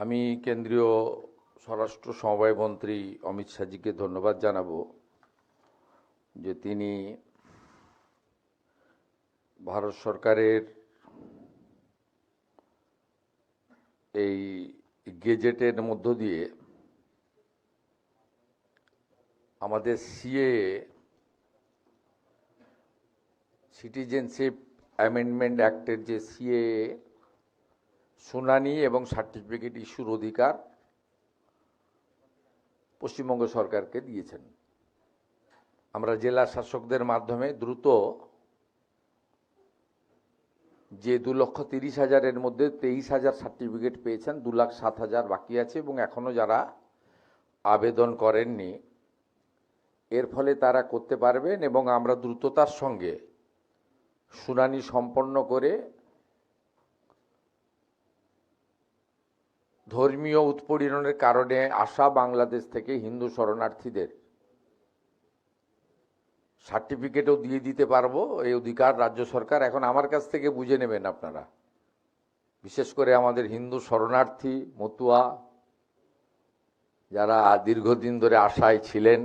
আমি কেন্দ্রীয় স্বরাষ্ট্র সমবায় মন্ত্রী অমিত শাহজিকে ধন্যবাদ জানাবো যে তিনি ভারত সরকারের এই গেজেটের মধ্য দিয়ে আমাদের সিএএ সিটিজেনশিপ অ্যামেন্ডমেন্ট অ্যাক্টের যে সিএএ শুনানি এবং সার্টিফিকেট ইস্যুর অধিকার পশ্চিমবঙ্গ সরকারকে দিয়েছেন। আমরা জেলা শাসকদের মাধ্যমে দ্রুত যে 2,30,000-এর মধ্যে 23,000 সার্টিফিকেট পেয়েছেন, 2,07,000 বাকি আছে এবং এখনও যারা আবেদন করেননি এর ফলে তারা করতে পারবেন এবং আমরা দ্রুততার সঙ্গে শুনানি সম্পন্ন করে ধর্মীয় উৎপীড়নের কারণে আসা বাংলাদেশ থেকে হিন্দু শরণার্থীদের সার্টিফিকেটও দিয়ে দিতে পারবো। এই অধিকার রাজ্য সরকার এখন আমার কাছ থেকে বুঝে নেবেন আপনারা, বিশেষ করে আমাদের হিন্দু শরণার্থী মতুয়া যারা দীর্ঘদিন ধরে আশায় ছিলেন,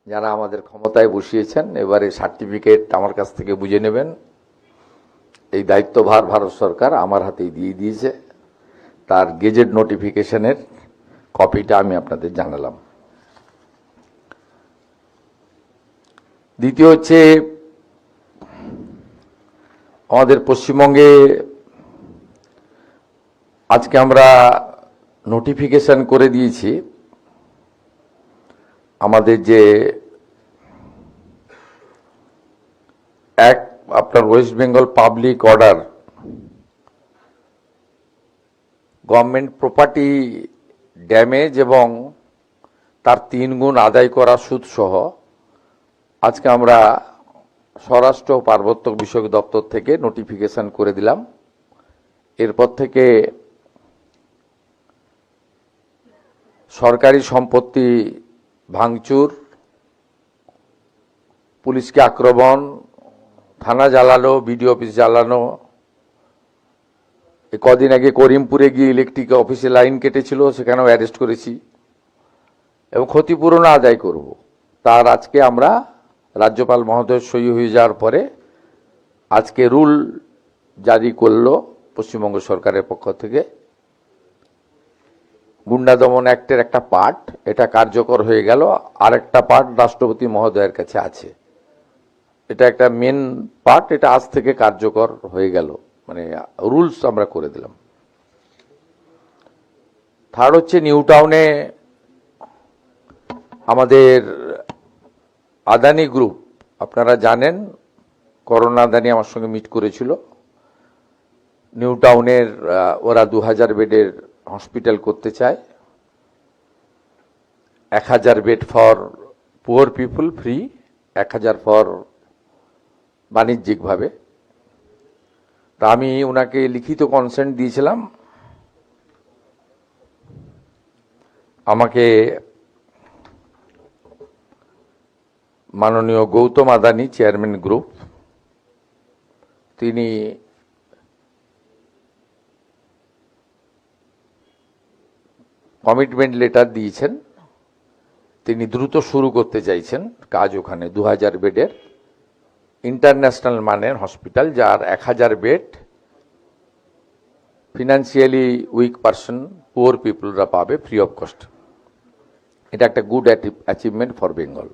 যারা আমাদের ক্ষমতায় বসিয়েছেন, এবারে সার্টিফিকেট আমার কাছ থেকে বুঝে নেবেন। এই দায়িত্বভার ভারত সরকার আমার হাতেই দিয়ে দিয়েছে। তার গেজেট নোটিফিকেশনের কপিটা আমি আপনাদের জানালাম। দ্বিতীয় হচ্ছে, আমাদের পশ্চিমবঙ্গে আজকে আমরা নোটিফিকেশন করে দিয়েছি আমাদের যে আপনার West Bengal public order, government property damage এবং তার 3 গুণ আদায় করা সুদ সহ আজকে আমরা স্বরাষ্ট্র ও পার্বত্য বিষয়ক দপ্তর থেকে নোটিফিকেশন করে দিলাম। এরপর থেকে সরকারি সম্পত্তি ভাঙচুর, পুলিশকে আক্রমণ, থানা জ্বালানো, বিডিও অফিস জ্বালানো, কদিন আগে করিমপুরে গিয়ে ইলেকট্রিক অফিসে লাইন কেটেছিল, সেখানেও অ্যারেস্ট করেছি এবং ক্ষতিপূরণ আদায় করব। তার আজকে আমরা রাজ্যপাল মহোদয় সই হয়ে যাওয়ার পরে আজকে রুল জারি করলো পশ্চিমবঙ্গ সরকারের পক্ষ থেকে। গুন্ডা দমন অ্যাক্টের একটা পার্ট এটা কার্যকর হয়ে গেল, আর একটা পার্ট রাষ্ট্রপতি মহোদয়ের কাছে আছে। এটা একটা মেন পার্ট, এটা আজ থেকে কার্যকর হয়ে গেল, মানে রুলস আমরা করে দিলাম। থার্ড হচ্ছে, নিউ টাউনে আমাদের আদানি গ্রুপ, আপনারা জানেন করোনা আদানি আমার সঙ্গে মিট করেছিল। নিউ টাউনের ওরা 2,000 বেডের হসপিটাল করতে চায়, 1,000 bed for poor people free, 1,000 for বাণিজ্যিকভাবে। তা আমি ওনাকে লিখিত কনসেন্ট দিয়েছিলাম। আমাকে মাননীয় গৌতম আদানি, চেয়ারম্যান গ্রুপ, তিনি কমিটমেন্ট লেটার দিয়েছেন। তিনি দ্রুত শুরু করতে চাইছেন কাজ ওখানে। 2,000 বেডের ইন্টারন্যাশনাল মানের হসপিটাল, যার 1,000 bed financially weak person, poor পিপলরা পাবে ফ্রি অফ কস্ট। এটা একটা গুড অ্যাচিভমেন্ট ফর বেঙ্গল।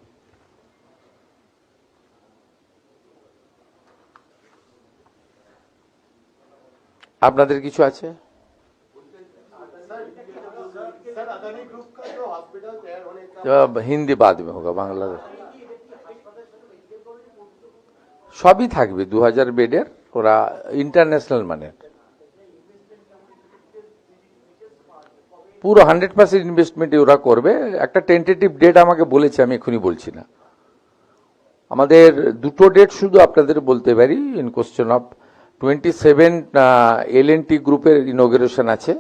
আপনাদের কিছু আছে? হিন্দি বাদ মে হোগা, বাংলাদেশ সবই থাকবে। 2,000 বেডের, ওরা ইন্টারন্যাশনাল মানের, পুরো 100% ইনভেস্টমেন্ট ওরা করবে। একটা টেন্টেটিভ ডেট আমাকে বলেছে, আমি এখনই বলছি না। আমাদের দুটো ডেট শুধু আপনাদের বলতে পারি। ইন কোশ্চেন অফ 27 L&T গ্রুপের ইনগ্রেশন আছে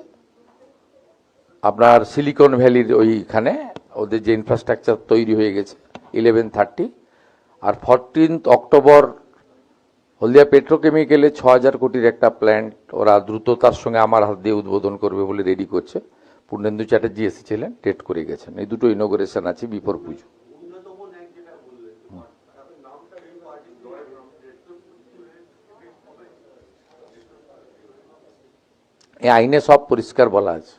আপনার সিলিকন ভ্যালির ওইখানে, ওদের যে ইনফ্রাস্ট্রাকচার তৈরি হয়ে গেছে, 11:30। আর 14 অক্টোবর হলদিয়া পেট্রোকেমিক্যালে 6,000 কোটির একটা প্ল্যান্ট ওরা দ্রুততার সঙ্গে আমার হাত দিয়ে উদ্বোধন করবে বলে রেডি করছে। পূর্ণেন্দু চ্যাটার্জি এসেছিলেন, ডেট করে গেছেন। এই দুটো ইনোগ্রেশন আছে বিফোর পুজো। এই আইনে সব পরিষ্কার বলা আছে।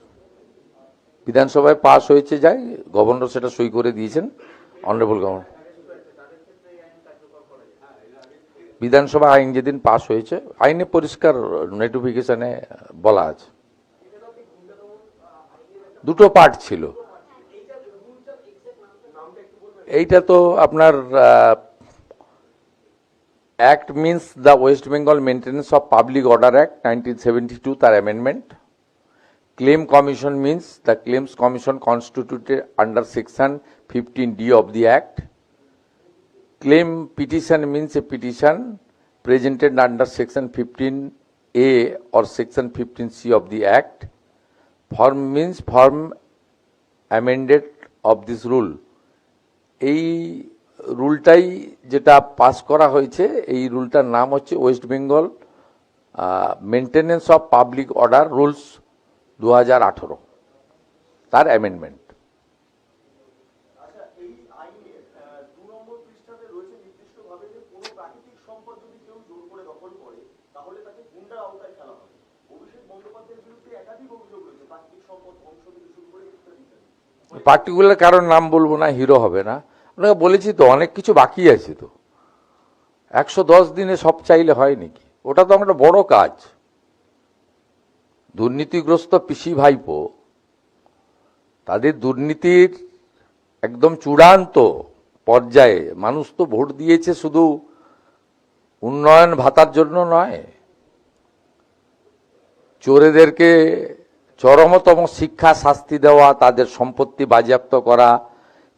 বিধানসভায় পাশ হয়েছে, যাই গভর্নর সেটা সই করে দিয়েছেন, অনারেবল গভর্নর। বিধানসভা আইন যেদিন পাশ হয়েছে আইনে পরিষ্কার নোটিফিকেশনে বলা আছে। দুটো পার্ট ছিল। এইটা তো আপনার act means the West Bengal maintenance of public order act 1972, তার amendment. Claim commission means the claims commission constituted under section 15D of the Act. Claim petition means a petition presented under section 15A or section 15C of the Act. Form means form amended of this rule. এই রুলটাই যেটা pass করা হয়েছে, এই রুলটার নাম হচ্ছে West Bengal maintenance of public order rules 2018, তার amendment. Particular কারোর নাম বলবো না, হিরো হবে না। আপনাকে বলেছি তো অনেক কিছু বাকি আছে। তো 110 দিনে সব চাইলে হয় নাকি? ওটা তো একটা বড় কাজ। দুর্নীতিগ্রস্ত পিসি ভাইপো, তাদের দুর্নীতির একদম চূড়ান্ত পর্যায়ে মানুষ তো ভোট দিয়েছে শুধু উন্নয়ন ভাতার জন্য নয়, চোরেদেরকে চরমতম শিক্ষা শাস্তি দেওয়া, তাদের সম্পত্তি বাজেয়াপ্ত করা,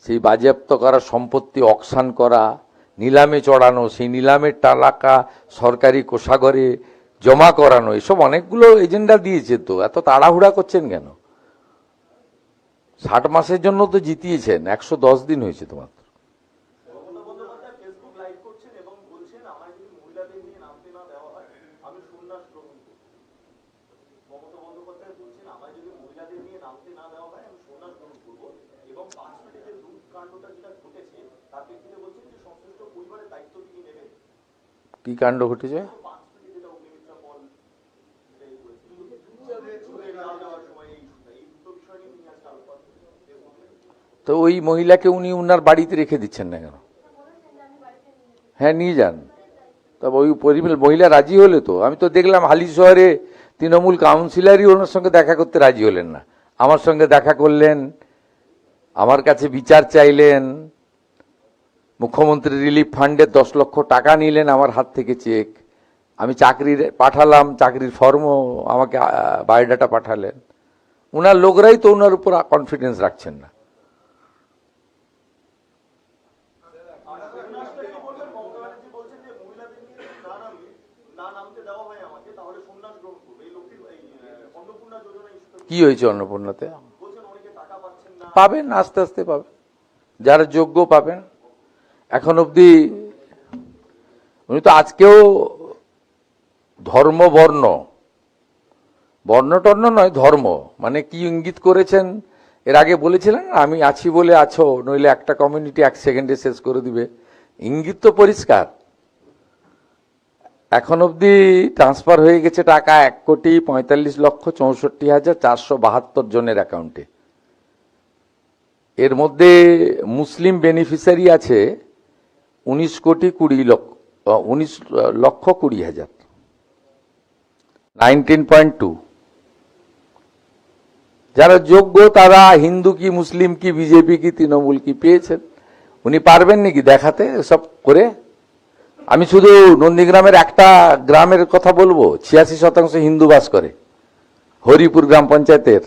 সেই বাজেয়াপ্ত করা সম্পত্তি অকশন করা, নিলামে চড়ানো, সেই নিলামের টাকা সরকারি কোষাগারে জমা করানো, এসব অনেকগুলো এজেন্ডা দিয়েছে। তো এত তাড়াহুড়া করছেন কেন? 60 মাসের জন্য তো জিতিয়েছেন, 110 দিন হয়েছে তোমার। কি কাণ্ড ঘটেছে? তো ওই মহিলাকে উনি উনার বাড়িতে রেখে দিচ্ছেন না কেন? হ্যাঁ, নিয়ে যান। তবে ওই মহিলা রাজি হলে তো, আমি তো দেখলাম হালি শহরে তৃণমূল কাউন্সিলরই ওনার সঙ্গে দেখা করতে রাজি হলেন না। আমার সঙ্গে দেখা করলেন, আমার কাছে বিচার চাইলেন, মুখ্যমন্ত্রী রিলিফ ফান্ডে 10 লক্ষ টাকা নিলেন আমার হাত থেকে চেক। আমি চাকরির পাঠালাম, চাকরির ফর্মও আমাকে বায়োডাটা পাঠালেন। উনার লোকরাই তো ওনার উপর কনফিডেন্স রাখছেন না। কি হয়েছে অন্নপূর্ণাতে? পাবেন, আস্তে আস্তে পাবেন, যারা যোগ্য পাবেন। এখন অবধি উনি তো আজকেও ধর্ম বর্ণ টর্ণ নয়, ধর্ম মানে কি ইঙ্গিত করেছেন এর আগে বলেছিলেন, আমি আছি বলে আছো, নইলে একটা কমিউনিটি 1 সেকেন্ডে শেষ করে দিবে। ইঙ্গিত তো পরিষ্কার। এখন অবধি ট্রান্সফার হয়ে গেছে টাকা 1,45,64,472 জনের অ্যাকাউন্টে। এর মধ্যে মুসলিম বেনিফিশিয়ারি আছে 19,20,00,000, 19.2। যারা যোগ্য তারা হিন্দু কি মুসলিম কি বিজেপি কি তৃণমূল কি পেয়েছেন। উনি পারবেন নাকি দেখাতে সব করে? আমি শুধু নন্দীগ্রামের একটা গ্রামের কথা বলবো, 86% হিন্দু বাস করে, হরিপুর গ্রাম পঞ্চায়েতের।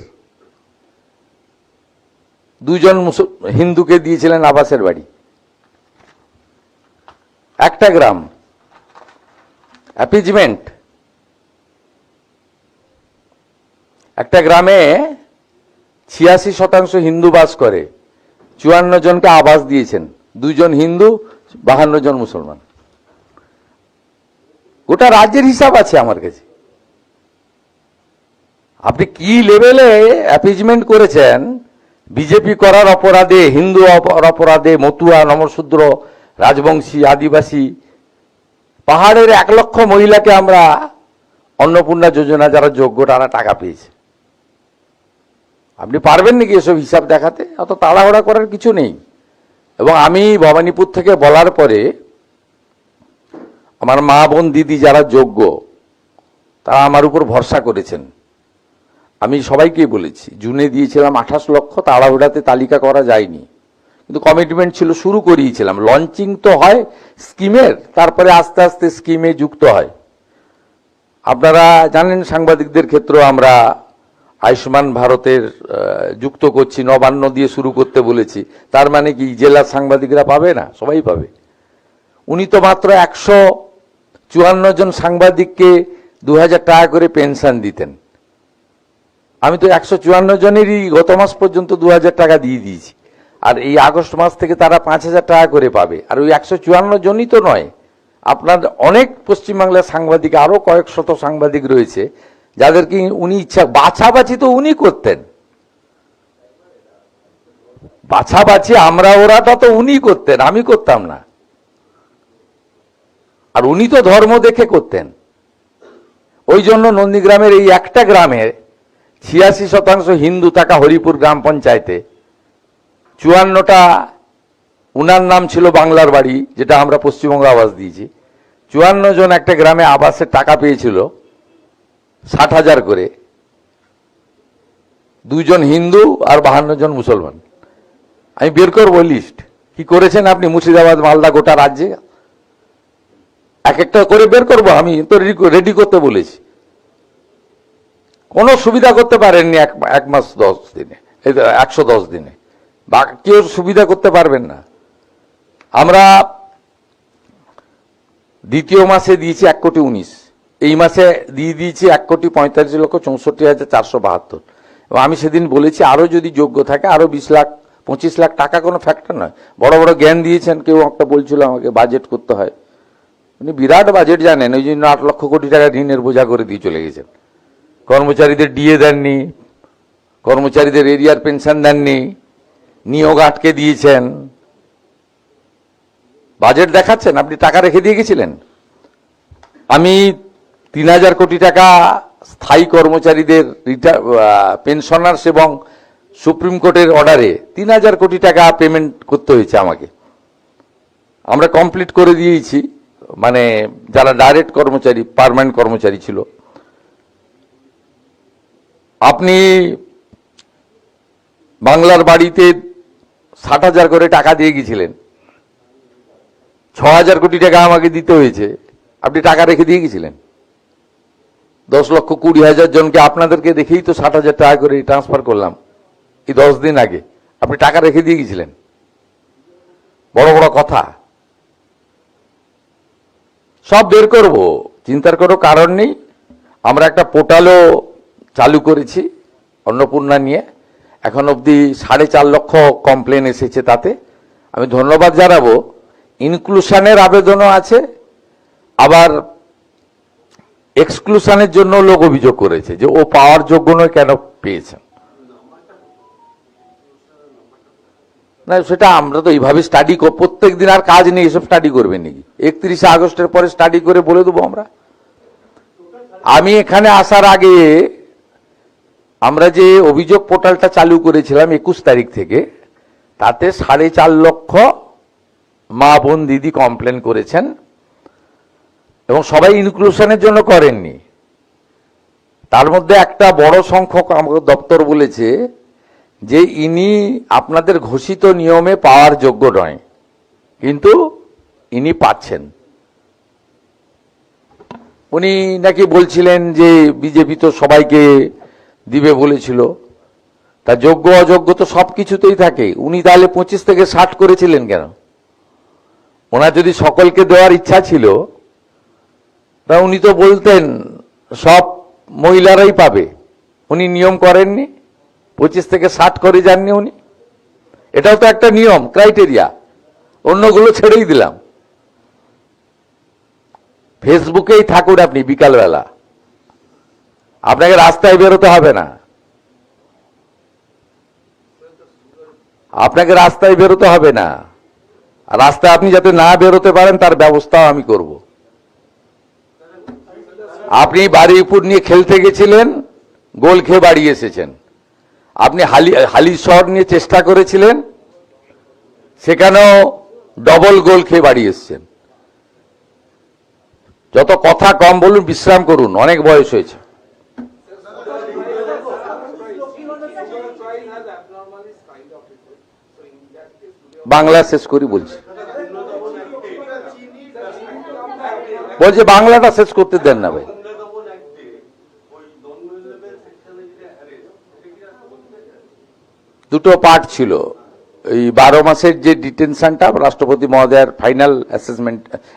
2 জন হিন্দুকে দিয়েছিলেন আবাসের বাড়ি। একটা গ্রাম, অ্যাপিজমেন্ট। একটা গ্রামে 86% হিন্দু বাস করে, 54 জনকে আবাস দিয়েছেন। 2 জন হিন্দু, 52 জন মুসলমান। গোটা রাজ্যের হিসাব আছে আমার কাছে। আপনি কি লেভেলে অ্যাপিজমেন্ট করেছেন বিজেপি করার অপরাধে, হিন্দু অপরাধে, মতুয়া, নমশূদ্র, রাজবংশী, আদিবাসী, পাহাড়ের 1 লক্ষ মহিলাকে আমরা অন্নপূর্ণা যোজনা যারা যোগ্য তারা টাকা পেয়েছে। আপনি পারবেন নাকি এসব হিসাব দেখাতে? অত তাড়াহুড়া করার কিছু নেই। এবং আমি ভবানীপুর থেকে বলার পরে আমার মা বোন দিদি যারা যোগ্য তারা আমার উপর ভরসা করেছেন। আমি সবাইকেই বলেছি, জুনে দিয়েছিলাম 28 লক্ষ, তাড়াহুড়াতে তালিকা করা যায়নি, কিন্তু কমিটমেন্ট ছিল, শুরু করিয়েছিলাম। লঞ্চিং তো হয় স্কিমের, তারপরে আস্তে আস্তে স্কিমে যুক্ত হয়। আপনারা জানেন সাংবাদিকদের ক্ষেত্রেও আমরা আয়ুষ্মান ভারতের যুক্ত করছি, নবান্ন দিয়ে শুরু করতে বলেছি। তার মানে কি জেলার সাংবাদিকরা পাবে না? সবাই পাবে। উনি তো মাত্র 154 জন সাংবাদিককে 2000 টাকা করে পেনশন দিতেন। আমি তো 154 জনেরই গত মাস পর্যন্ত 2000 টাকা দিয়ে দিয়েছি, আর এই আগস্ট মাস থেকে তারা 5000 টাকা করে পাবে। আর ওই 154 জনই তো নয়, আপনার অনেক পশ্চিমবাংলার সাংবাদিক, আরো কয়েক শত সাংবাদিক রয়েছে যাদেরকে উনি ইচ্ছা, বাছাবাছি তো উনি করতেন, বাছাবাছি আমরা ওরাটা তো উনি করতেন, আমি করতাম না। আর উনি তো ধর্ম দেখে করতেন। ওই জন্য নন্দীগ্রামের এই একটা গ্রামে 86% হিন্দু থাকা হরিপুর গ্রাম পঞ্চায়েতে 54টা, উনার নাম ছিল বাংলার বাড়ি, যেটা আমরা পশ্চিমবঙ্গ আবাস দিয়েছি। 54 জন একটা গ্রামে আবাসের টাকা পেয়েছিল 60,000 করে, 2 জন হিন্দু আর 52 জন মুসলমান। আমি বের করবো লিস্ট, কি করেছেন আপনি মুর্শিদাবাদ, মালদা, গোটা রাজ্যে এক একটা করে বের করবো। আমি তো রেডি করতে বলেছি। কোনো সুবিধা করতে পারেননি এক মাস 10 দিনে, 110 দিনে, বা কেউ সুবিধা করতে পারবেন না। আমরা দ্বিতীয় মাসে দিয়েছি 1,19,00,000, এই মাসে দিয়ে দিয়েছি 1,45,64,472। এবং আমি সেদিন বলেছি আরো যদি যোগ্য থাকে আরো 20 লাখ 25 লাখ টাকা কোনো ফ্যাক্টর নয়। বড় বড় জ্ঞান দিয়েছেন। কেউ একটা বলছিল আমাকে বাজেট করতে হয়, উনি বিরাট বাজেট জানেন, ওই জন্য 8 লক্ষ কোটি টাকা ঋণের বোঝা করে দিয়ে চলে গেছেন। কর্মচারীদের ডিএ দেননি, কর্মচারীদের এরিয়ার পেনশন দেননি, নিয়োগ আটকে দিয়েছেন। বাজেট দেখাচ্ছেন, আপনি টাকা রেখে দিয়ে গেছিলেন। আমি 3,000 কোটি টাকা স্থায়ী কর্মচারীদের পেনশনার্স এবং সুপ্রিম কোর্টের অর্ডারে 3,000 কোটি টাকা পেমেন্ট করতে হয়েছে আমাকে। আমরা কমপ্লিট করে দিয়েছি, মানে যারা ডাইরেক্ট কর্মচারী, পার্মানেন্ট কর্মচারী ছিল। আপনি বাংলার বাড়িতে 60,000 করে টাকা দিয়ে গেছিলেন, 6,000 কোটি টাকা আমাকে দিতে হয়েছে, আপনি টাকা রেখে দিয়ে গেছিলেন। 10,20,000 জনকে আপনাদেরকে দেখেই তো 60,000 টাকা করে ট্রান্সফার করলাম এই 10 দিন আগে, আপনি টাকা রেখে দিয়ে গেছিলেন। বড় বড় কথা সব বের করব, চিন্তার কোনো কারণ নেই। আমরা একটা পোর্টালও চালু করেছি অন্নপূর্ণা নিয়ে, এখন অবধি 4.5 লক্ষ কমপ্লেন এসেছে। তাতে আমি ধন্যবাদ জানাবো। ইনক্লুশনের আবেদনও আছে, আবার এক্সক্লুশনের জন্য লোক অভিযোগ করেছে যে ও পাওয়ার যোগ্য নয়, কেন পেয়েছেন না। সেটা আমরা তো এইভাবে স্টাডি প্রত্যেক দিন, আর কাজ নেই এসব স্টাডি করবেন নাকি? 31 আগস্টের পরে স্টাডি করে বলে দেবো আমরা। আমি এখানে আসার আগে আমরা যে অভিযোগ পোর্টালটা চালু করেছিলাম 21 তারিখ থেকে, তাতে 4.5 লক্ষ মা বোন দিদি কমপ্লেন করেছেন, এবং সবাই ইনক্লুশনের জন্য করেননি। তার মধ্যে একটা বড় সংখ্যক আমাকে দপ্তর বলেছে যে ইনি আপনাদের ঘোষিত নিয়মে পাওয়ার যোগ্য নয়, কিন্তু ইনি পাচ্ছেন। উনি নাকি বলছিলেন যে বিজেপি তো সবাইকে দিবে বলেছিল, তা যোগ্য অযোগ্য তো সবকিছুতেই থাকে। উনি তাহলে 25 থেকে 60 করেছিলেন কেন? ওনার যদি সকলকে দেওয়ার ইচ্ছা ছিল তা উনি তো বলতেন সব মহিলারাই পাবে। উনি নিয়ম করেননি, 25 থেকে 60 করে যাননি উনি। এটাও তো একটা নিয়ম, ক্রাইটেরিয়া, অন্যগুলো ছেড়েই দিলাম। ফেসবুকেই থাকুন আপনি বিকালবেলা, আপনাকে রাস্তায় বেরোতে হবে না, আপনাকে রাস্তায় বেরোতে হবে না। রাস্তায় আপনি যাতে না বেরোতে পারেন তার ব্যবস্থাও আমি করব। আপনি বারুইপুর নিয়ে খেলতে গেছিলেন, গোল খেয়ে বাড়ি এসেছেন। আপনি হালিশহর নিয়ে চেষ্টা করেছিলেন, সেখানেও ডবল গোল খেয়ে বাড়ি এসেছেন। যত কথা কম বলুন, বিশ্রাম করুন, অনেক বয়স হয়েছে। বাংলা শেষ করি বলছি, বলছে বাংলাটা শেষ করতে দেন না ভাই। দুটো পার্ট ছিল। এই 12 মাসের যে ডিটেনশনটা রাষ্ট্রপতি মহোদয়ের ফাইনাল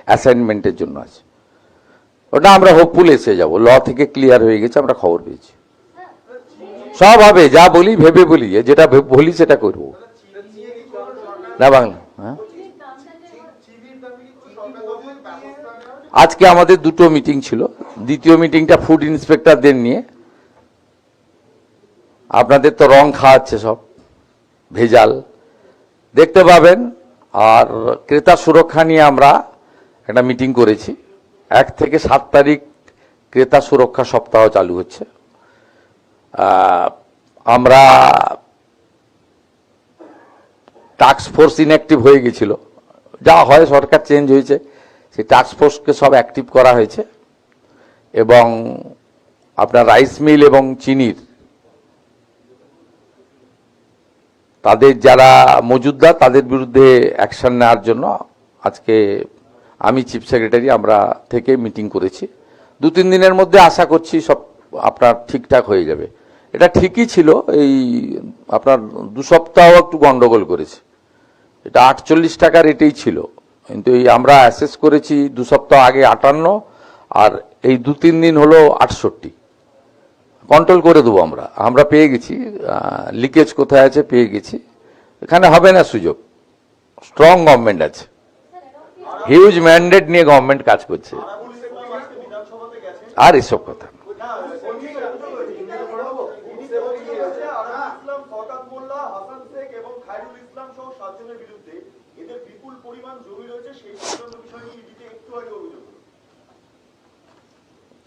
অ্যাসাইনমেন্টের জন্য আছে, ওটা আমরা হোপফুল এসে যাব। ল থেকে ক্লিয়ার হয়ে গেছে, আমরা খবর পেয়েছি। সব হবে, যা বলি ভেবে বলি, যেটা বলি সেটা করব না। বাংলা হ্যাঁ, আজকে আমাদের দুটো মিটিং ছিল। দ্বিতীয় মিটিংটা ফুড ইন্সপেক্টরদের নিয়ে। আপনাদের তো রং খাওয়াচ্ছে সব, ভেজাল দেখতে পাবেন। আর ক্রেতা সুরক্ষা নিয়ে আমরা একটা মিটিং করেছি। 1 থেকে 7 তারিখ ক্রেতা সুরক্ষা সপ্তাহ চালু হচ্ছে। আমরা টাস্ক ফোর্স ইনঅ্যাক্টিভ হয়ে গেছিল, যা হয়, সরকার চেঞ্জ হয়েছে, সেই টাস্ক ফোর্সকে সব অ্যাক্টিভ করা হয়েছে। এবং আপনার রাইস মিল এবং চিনির তাদের যারা মজুদদার, তাদের বিরুদ্ধে অ্যাকশন নেওয়ার জন্য আজকে আমি চিফ সেক্রেটারি আমরা থেকে মিটিং করেছি। 2-3 দিনের মধ্যে আশা করছি সব আপনার ঠিকঠাক হয়ে যাবে। এটা ঠিকই ছিল, এই আপনার 2 সপ্তাহ একটু গন্ডগোল করেছে। এটা 48 টাকা রেটেই ছিল, কিন্তু এই আমরা অ্যাসেস করেছি 2 সপ্তাহ আগে 58, আর এই 2-3 দিন হলো 68। কন্ট্রোল করে দেবো আমরা, আমরা পেয়ে গেছি। লিকেজ কোথায় আছে পেয়ে গেছি। এখানে হবে না সুযোগ, স্ট্রং গভর্নমেন্ট আছে, হিউজ ম্যান্ডেট নিয়ে গভর্নমেন্ট কাজ করছে। আর এসব কথা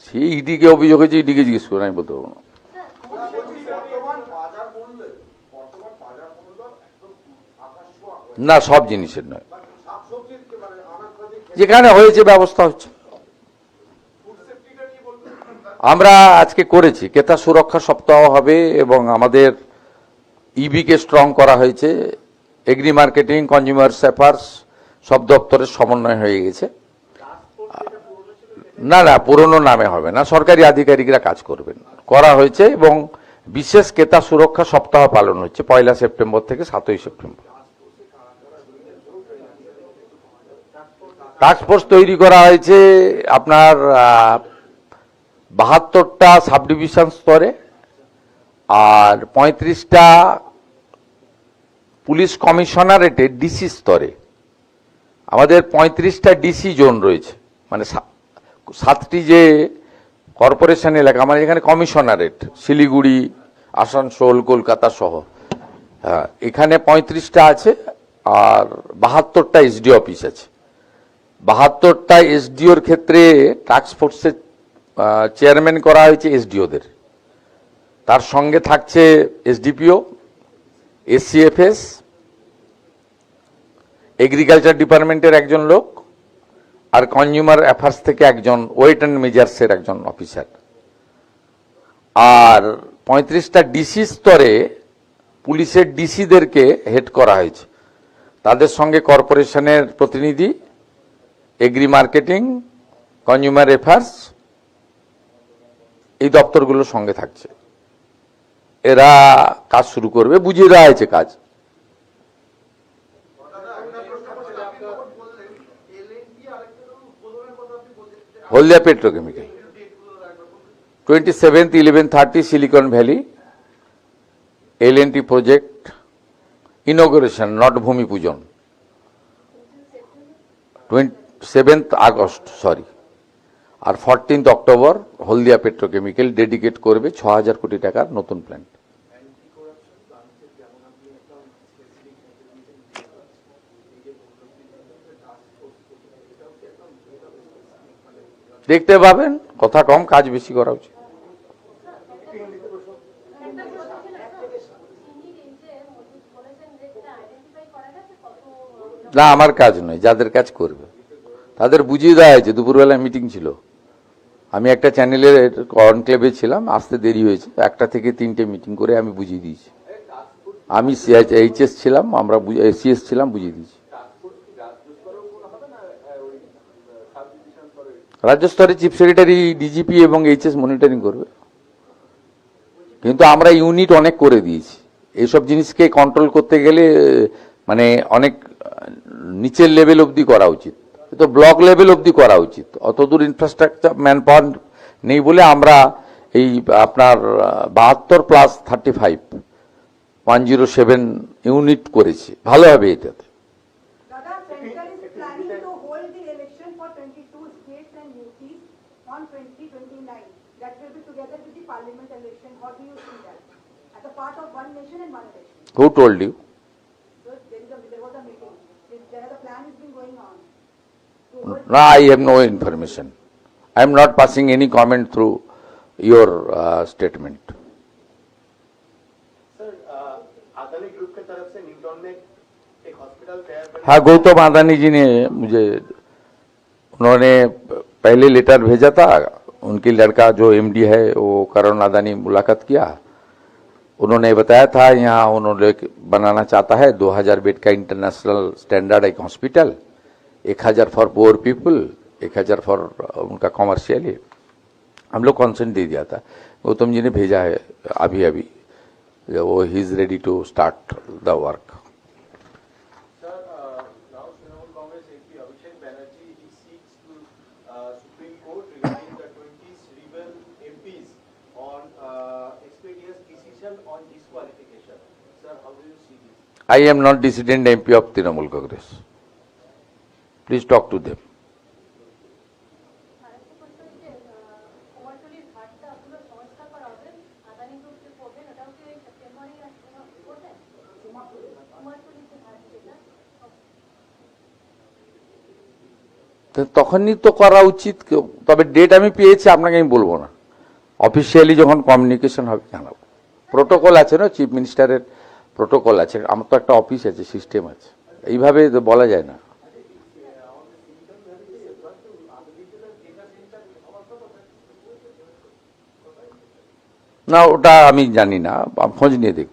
সেই ইডিকে অভিযোগ হয়েছে, ইডিকে জিজ্ঞেস করে আমি বলতে পারবো না। না, সব জিনিসের নয়, যেখানে হয়েছে ব্যবস্থা হচ্ছে। আমরা আজকে করেছি ক্রেতা সুরক্ষা সপ্তাহ হবে, এবং আমাদের ইবিকে স্ট্রং করা হয়েছে। এগ্রি মার্কেটিং, কনজিউমার অ্যাফেয়ার্স সব দপ্তরের সমন্বয় হয়ে গেছে। না না, পুরনো নামে হবে না, সরকারি আধিকারিকরা কাজ করবেন, করা হয়েছে। এবং বিশেষ ক্রেতা সুরক্ষা সপ্তাহ পালন হচ্ছে 1 সেপ্টেম্বর থেকে 7 সেপ্টেম্বর। টাস্ক ফোর্স তৈরি করা হয়েছে আপনার 72টা সাব ডিভিশন স্তরে, আর 35টা পুলিশ কমিশনারেটে ডিসি স্তরে। আমাদের 35টা ডিসি জোন রয়েছে, মানে 7টি যে কর্পোরেশন এলাকা, মানে এখানে কমিশনারেট শিলিগুড়ি, আসানসোল, কলকাতা সহ, এখানে 35টা আছে। আর 72টা এসডি অফিস আছে। 72টা এসডিওর ক্ষেত্রে টাস্ক ফোর্সের চেয়ারম্যান করা হয়েছে এসডিওদের। তার সঙ্গে থাকছে এসডিপিও, এসসিএফএস, এগ্রিকালচার ডিপার্টমেন্টের একজন লোক, আর কনজিউমার অ্যাফেয়ার্স থেকে একজন, ওয়েট অ্যান্ড মেজার্সের একজন অফিসার। আর 35টা ডিসি স্তরে পুলিশের ডিসিদেরকে হেড করা হয়েছে। তাদের সঙ্গে কর্পোরেশনের প্রতিনিধি, এগ্রি মার্কেটিং, কনজিউমার অ্যাফেয়ার্স, এই দপ্তরগুলোর সঙ্গে থাকছে। এরা কাজ শুরু করবে, বুঝিয়ে দেওয়া হয়েছে কাজ। Haldia petrochemical 27th 11:30 Silicon Valley L&T project inauguration, not ভূমি পূজন। 7th আগস্ট, সরি আর 14 অক্টোবর হলদিয়া পেট্রোকেমিক্যাল ডেডিকেট করবে 6,000 কোটি টাকার নতুন প্ল্যান্ট। দেখতে পাবেন, কথা কম কাজ বেশি করা উচিত। না, আমার কাজ নয়, যাদের কাজ করবে তাদের বুঝিয়ে দেওয়া হয়েছে। দুপুরবেলা মিটিং ছিল, আমি একটা চ্যানেলের কনক্লেভে ছিলাম, আসতে দেরি হয়েছে, 1টা থেকে 3টে মিটিং করে আমি বুঝিয়ে দিয়েছি। আমি এইচএস ছিলাম, আমরা সিএস ছিলাম, বুঝিয়ে দিয়েছি। রাজ্য স্তরে চিফ সেক্রেটারি, ডিজিপি এবং এইচএস মনিটরিং করবে। কিন্তু আমরা ইউনিট অনেক করে দিয়েছি। এইসব জিনিসকে কন্ট্রোল করতে গেলে মানে অনেক নিচের লেভেল অবধি করা উচিত, তো ব্লক লেভেল অবধি করা উচিত। অতদূর ইনফ্রাস্ট্রাকচার ম্যান পাওয়ার নেই বলে আমরা এই আপনার 72+35 107 ইউনিট করেছি। ভালো হবে এটাতে। Who told you? No, I have no information. I am not passing any comment through your statement. Sir, Adani Group के तरफ से न्यूटन में एक हॉस्पिटल तैयार करने। हाँ, गौतम अदानी जी ने मुझे, उन्होंने पहले लेटर भेजा था, उनकी लड़का जो एमडी है वो करण अदानी मुलाकात किया। उन्होंने बताया था यहाँ उन्होंने बनाना चाहता है 2000 बेड का इंटरनेशनल स्टैंडर्ड एक hospital, 1000 for poor people, 1000 for उनका कॉमर्शियली। हम लोग कॉन्सेंट दे दिया था। गौतम जी ने भेजा है अभी अभी, वो ही is ready to start the work. Sir, now Trinamool Congress MP Abhishek Banerjee he seeks to Supreme Court regarding the 20 rebel MPs on expeditious decision on disqualification. Sir, how do you see this? I am not dissident MP of Trinamool Congress. Please talk to them. তখনই তো করা উচিত, তবে date আমি পেয়েছি, আপনাকে আমি বলবো না। অফিসিয়ালি যখন কমিউনিকেশন হবে জানাবো। প্রোটোকল আছে না, চিফ মিনিস্টারের প্রোটোকল আছে, আমার তো একটা অফিস আছে, সিস্টেম আছে, এইভাবে তো বলা যায় না। না, ওটা আমি জানি না, খোঁজ নিয়ে দেখব।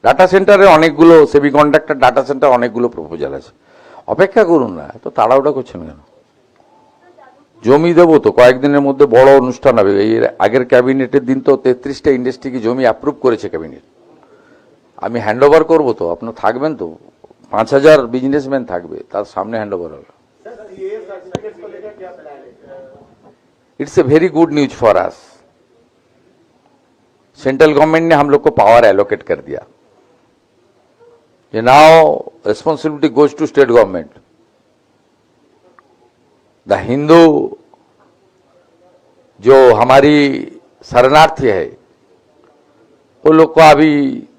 ডাটা সেন্টারে অনেকগুলো, সেমি কন্ডাক্টর ডাটা সেন্টার অনেকগুলো প্রপোজাল আছে, অপেক্ষা করুন না, এত তাড়াহুড়া করছেন কেন? জমি দেবো তো, কয়েকদিনের মধ্যে বড় অনুষ্ঠান হবে। এই আগের ক্যাবিনেটের দিন তো 33টা ইন্ডাস্ট্রিকে জমি অ্যাপ্রুভ করেছে ক্যাবিনেট। আমি হ্যান্ড ওভার করবো তো, আপনার থাকবেন তো, 5000 বিজনেসম্যান থাকবে, তার সামনে হ্যান্ড ওভার হবে। It's a very good news for us. Central government ने हम लोग को पावर एलोकेट कर दिया, now responsibility goes to state government. The Hindu जो हमारी शरणार्थी है, वो लोग को अभी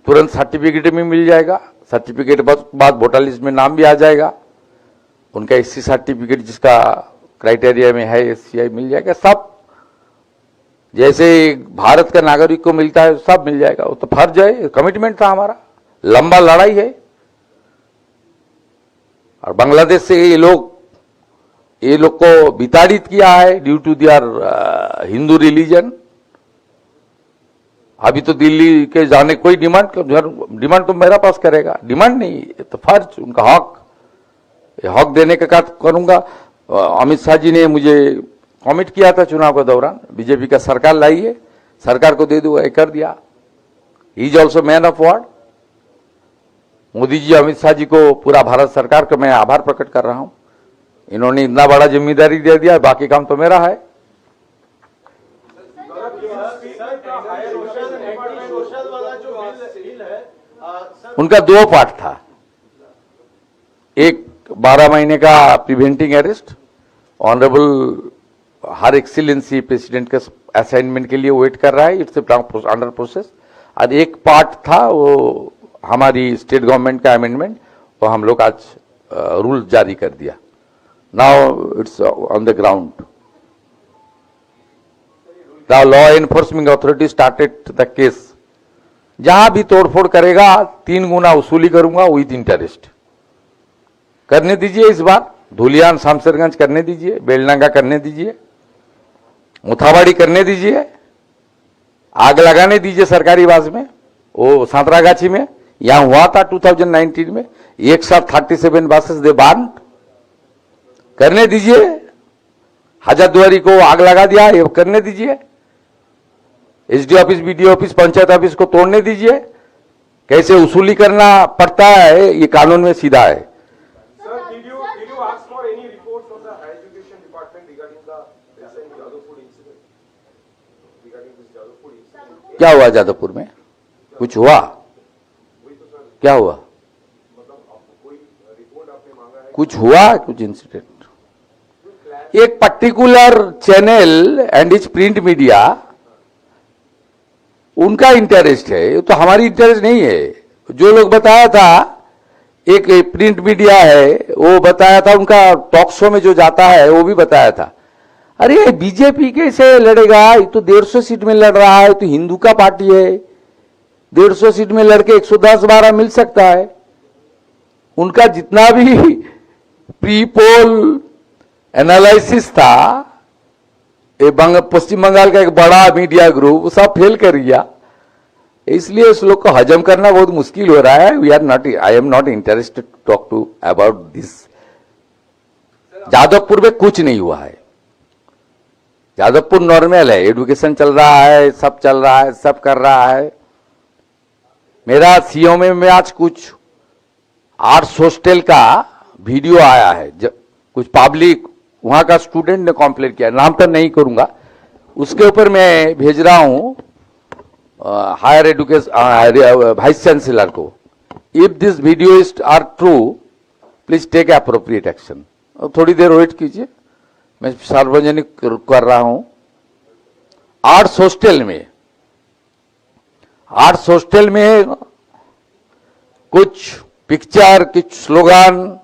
तुरंत सर्टिफिकेट में मिल जाएगा, सर्टिफिकेट बाद वोटर लिस्ट में नाम भी आ जाएगा, उनका एससी सर्टिफिकेट जिसका क्राइटेरिया में है एससीआई मिल जाएगा, सब जैसे भारत का नागरिक को मिलता है सब मिल जाएगा। वो तो फर्ज है, कमिटमेंट था हमारा, लंबा लड़ाई है। और बांग्लादेश से ये लोग को विताड़ित किया है due to their Hindu religion. अभी तो दिल्ली के जाने कोई डिमांड तो मेरा पास करेगा, डिमांड नहीं, तो फर्ज, उनका हक, हक देने का काम करूंगा। अमित शाह जी ने मुझे कमिट किया था चुनाव के दौरान, बीजेपी का सरकार लाइए, सरकार को दे दूंगा, कर दिया। He is also man of word. Modi ji, Amit Shah ji को, पूरा भारत सरकार का मैं आभार प्रकट कर रहा हूं। इन्होंने इतना बड़ा जिम्मेदारी दे दिया, बाकी काम तो मेरा है। उनका 2 पार्ट था, एक 12 महीने का प्रिवेंटिंग अरेस्ट, ऑनरेबल हर एक्सीलेंसी प्रेसिडेंट के असाइनमेंट के लिए वेट कर रहा है, इट्स अंडर प्रोसेस। और एक पार्ट था वो हमारी स्टेट गवर्नमेंट का अमेंडमेंट, वो हम लोग आज रूल जारी कर दिया। Now it's on the ground. The law enforcement authority started the case. जहां भी तोड़फोड़ करेगा 3 गुना वसूली करूंगा विद इंटरेस्ट। करने दीजिए, इस बार धुलियान शामसरगंज करने दीजिए, बेलडंगा करने दीजिए, मुथाबाड़ी करने दीजिए, आग लगाने दीजिए सरकारी बास में, वो सांतरागाछी में यहां हुआ था 2019 में, एक साथ 37 बासेस दे बांध करने दीजिए। हजरद्वारी को आग लगा दिया, ये करने दीजिए। SD office, BDO office, panchayat office को तोड़ने दीजिए। कैसे वसूली करना पड़ता है ये कानून में सीधा है। Sir, did you ask for any report from the Higher Education Department regarding the recent Jadavpur incident? Regarding this Jadavpur incident? क्या हुआ जादवपुर में? कुछ हुआ? वही तो सर, क्या हुआ? मतलब आपको कोई रिपोर्ट आपने मांगा है? कुछ हुआ? कुछ इंसिडेंट? एक particular channel and is print media, उनका इंटरेस्ट है, तो हमारी इंटरेस्ट नहीं है। जो लोग बताया था, एक प्रिंट मीडिया है वो बताया था, उनका टॉक शो में जो जाता है वो भी बताया था। अरे बीजेपी कैसे लड़ेगा, ये तो 150 सीट में लड़ रहा है, तो हिंदू का पार्टी है, 150 सीट में लड़के 110-12 मिल सकता है। उनका जितना भी प्री पोल एनालिसिस था, ये पश्चिम बंगाल का एक बड़ा मीडिया ग्रुप सब फेल कर गया। इसलिए इस लोग को हजम करना बहुत मुश्किल हो रहा है। We are not, I am not interested to talk to about this. Jadavpur में कुछ नहीं हुआ है। जादवपुर नॉर्मल है, एजुकेशन चल रहा है, सब चल रहा है, सब कर रहा है। मेरा सीओ में आज कुछ आर्ट्स हॉस्टल का वीडियो आया है, कुछ पब्लिक वहां का स्टूडेंट ने कंप्लेंट किया, नाम तो नहीं करूंगा, उसके ऊपर मैं भेज रहा हूं हायर एजुकेशन वाइस चांसलर को। If this video is are true, please take appropriate action. थोड़ी देर वेट कीजिए, मैं सार्वजनिक कर रहा हूं। आर्ट्स हॉस्टल में कुछ पिक्चर, कुछ स्लोगान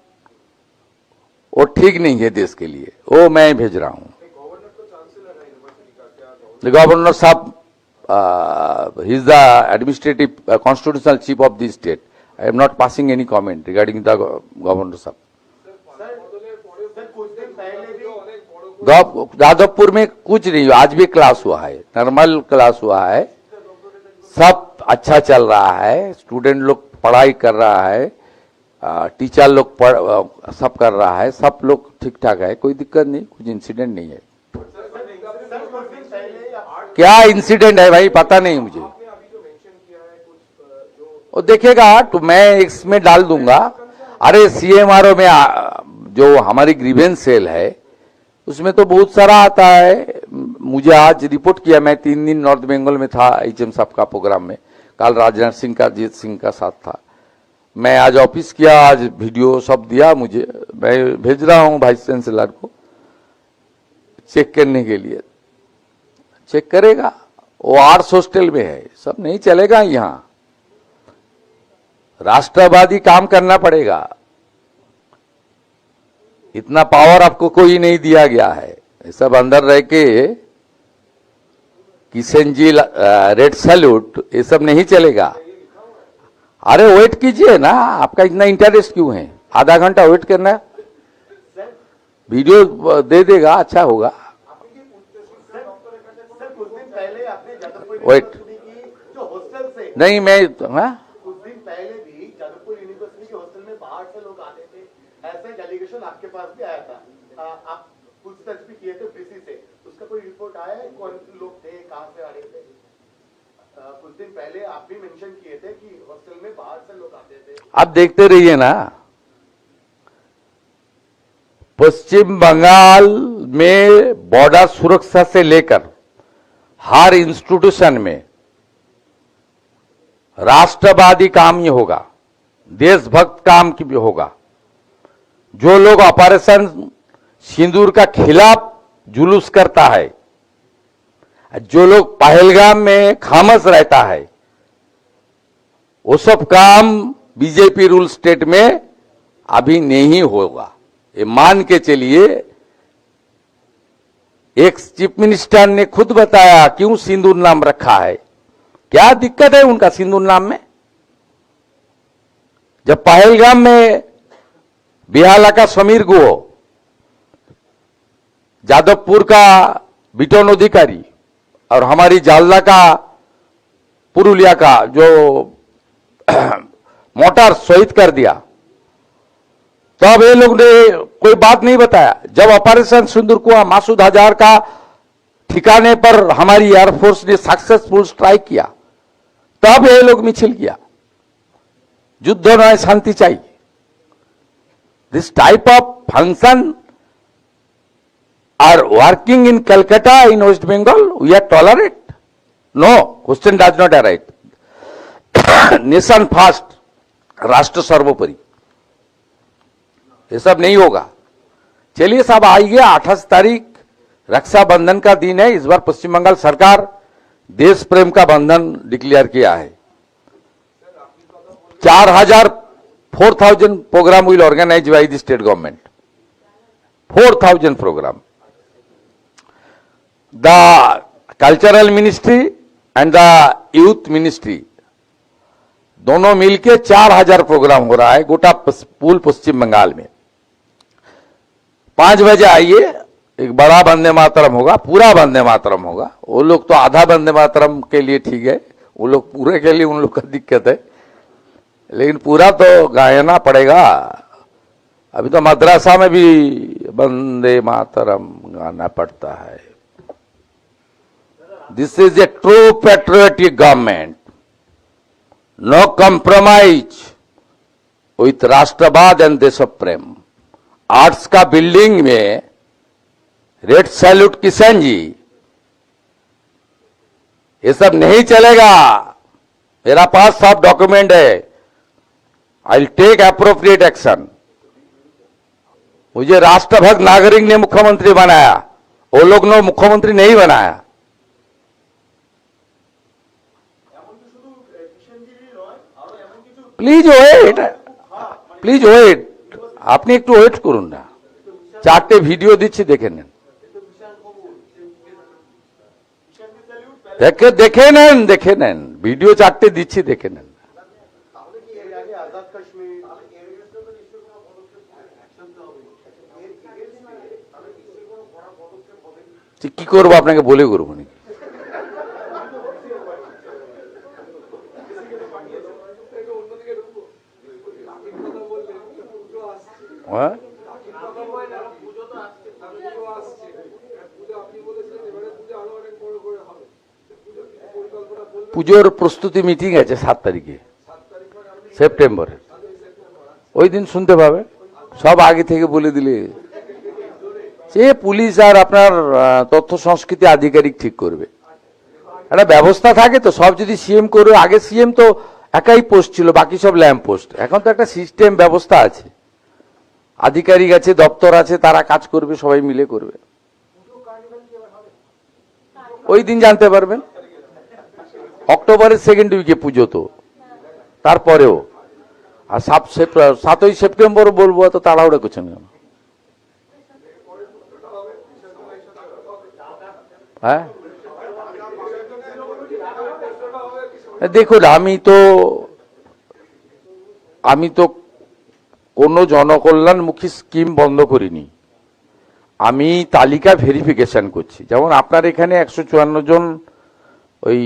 वो ठीक नहीं है देश के लिए, वो मैं भेज रहा हूं। गवर्नर तो चांसलर है यूनिवर्सिटी का, क्या गवर्नर साहब, he is the administrative constitutional chief of the state. I am not passing any comment regarding the governor साहब। सर कुछ दिन पहले भी जादवपुर में कुछ नहीं हुआ, आज भी क्लास हुआ है, नॉर्मल क्लास हुआ है, सब अच्छा चल रहा है, स्टूडेंट लोग पढ़ाई कर रहा है, टीचर लोग सब कर रहा है, सब लोग ठीक ठाक है, कोई दिक्कत नहीं, कुछ इंसिडेंट नहीं है। क्या इंसिडेंट है भाई, पता नहीं मुझे, वो देखेगा तो मैं इसमें डाल दूंगा। अरे सीएमआरओ में जो हमारी ग्रीवेंस सेल है उसमें तो बहुत सारा आता है। मुझे आज रिपोर्ट किया, मैं 3 दिन नॉर्थ बंगाल में था एचएम साहब का प्रोग्राम में, कल राजनाथ सिंह का, जीत सिंह का साथ था। मैं आज ऑफिस किया, आज वीडियो सब दिया मुझे, मैं भेज रहा हूं वाइस चांसलर को चेक करने के लिए, चेक करेगा। वो आर्ट्स हॉस्टल में है, सब नहीं चलेगा। यहां राष्ट्रवादी काम करना पड़ेगा, इतना पावर आपको कोई नहीं दिया गया है। सब अंदर रह के किशन जी रेड सैल्यूट, ये सब नहीं चलेगा। अरे वेट कीजिए ना, आपका इतना इंटरेस्ट क्यों है? आधा घंटा वेट करना है, वीडियो दे देगा, अच्छा होगा। वेट जो हॉस्टल से नहीं, मैं हाँ कुछ दिन पहले भी जादवपुर यूनिवर्सिटी के हॉस्टल में बाहर से लोग आते थे, ऐसा एक एलिगेशन आपके पास भी आया था। आप पूछताछ भी किए थे पीसी से, उसका कोई रिपोर्ट आया है? कौन लोग थे, कहां से आ रहे थे? कुछ दिन पहले आप भी मेंशन किए थे कि हॉस्टल में बाहर से लोग आते थे। आप देखते रहिए ना, पश्चिम बंगाल में बॉर्डर सुरक्षा से लेकर हर इंस्टीट्यूशन में राष्ट्रवादी काम ही होगा, देशभक्त काम भी होगा। जो लोग ऑपरेशन सिंदूर का खिलाफ जुलूस करता है, जो लोग पहलगाम में खामोश रहता है, वो सब काम बीजेपी रूल स्टेट में अभी नहीं होगा, ये मान के चलिए। एक चीफ मिनिस्टर ने खुद बताया क्यों सिंदूर नाम रखा है, क्या दिक्कत है उनका सिंदूर नाम में। जब पहलगाम में बिहाला का समीर गुहो, जादवपुर का बिटन अधिकारी और हमारी जालना का पुरुलिया का जो मोटर शहीद कर दिया, तब ये लोग ने कोई बात नहीं बताया। जब ऑपरेशन सिंदूर कुआं मासूद हजार का ठिकाने पर हमारी एयरफोर्स ने सक्सेसफुल स्ट्राइक किया, तब ये लोग मिছিল किया, युद्ध नয় शांति चाहिए। This type of function are working in Calcutta, in West Bengal, we are tolerate? No, question does not arise. Nation first, राष्ट्र सर्वोपरि, ये सब नहीं होगा। चलिए साहब, आइए 28 तारीख रक्षाबंधन का दिन है। इस बार पश्चिम बंगाल सरकार देश प्रेम का बंधन डिक्लेयर किया है। 4,000 programme will organise by the state government, 4,000 programme. The cultural ministry and the youth ministry दोनों मिलके 4,000 प्रोग्राम हो रहा है गोटा पूल पश्चिम बंगाल में। 5 बजे आइए, एक बड़ा वंदे मातरम होगा, पूरा वंदे मातरम होगा। वो लोग तो आधा वंदे मातरम के लिए ठीक है, वो लोग पूरे के लिए उन लोग का दिक्कत है, लेकिन पूरा तो गायना पड़ेगा। अभी तो मद्रासा में भी वंदे मातरम गाना पड़ता है। This is a true patriotic government. No compromise with राष्ट्रवाद एंड देश प्रेम। आर्ट्स का बिल्डिंग में रेड सैल्यूट किशन जी, ये सब नहीं चलेगा। मेरा पास सब डॉक्यूमेंट है, I will take appropriate action. मुझे राष्ट्रभक्त नागरिक ने मुख्यमंत्री बनाया, वो लोग ने मुख्यमंत्री नहीं बनाया। প্লিজ ওয়েট, প্লিজ ওয়েট, আপনি একটু ওয়েট করুন না। 4টে ভিডিও দিচ্ছি, দেখে নেন, দেখে নেন ভিডিও 4টে দিচ্ছি, দেখে নেন। কি করবো আপনাকে বলে করবো নাকি? পুজোর প্রস্তুতি মিটিং আছে 7 তারিখে সেপ্টেম্বরে, ওই দিন শুনতে পাবে। সব আগে থেকে বলে দিলে সে পুলিশ আর আপনার তথ্য সংস্কৃতি আধিকারিক ঠিক করবে। একটা ব্যবস্থা থাকে তো, সব যদি সিএম করবে, আগে সিএম তো একাই পোস্ট ছিল, বাকি সব ল্যাম্প পোস্ট। এখন তো একটা সিস্টেম ব্যবস্থা আছে, আধিকারিক আছে, দপ্তর আছে, তারা কাজ করবে, সবাই মিলে করবে। ওই দিন জানতে পারবেন। অক্টোবরের সেকেন্ড উইকে পুজো, তো তারপরেও। আর 7ই সেপ্টেম্বর বলবো, তো তাড়াহুড়া করছেন কেন? হ্যাঁ, দেখুন, আমি তো কোনো জনকল্যাণমুখী স্কিম বন্ধ করিনি। আমি তালিকা ভেরিফিকেশন করছি। যেমন আপনার এখানে 154 জন ওই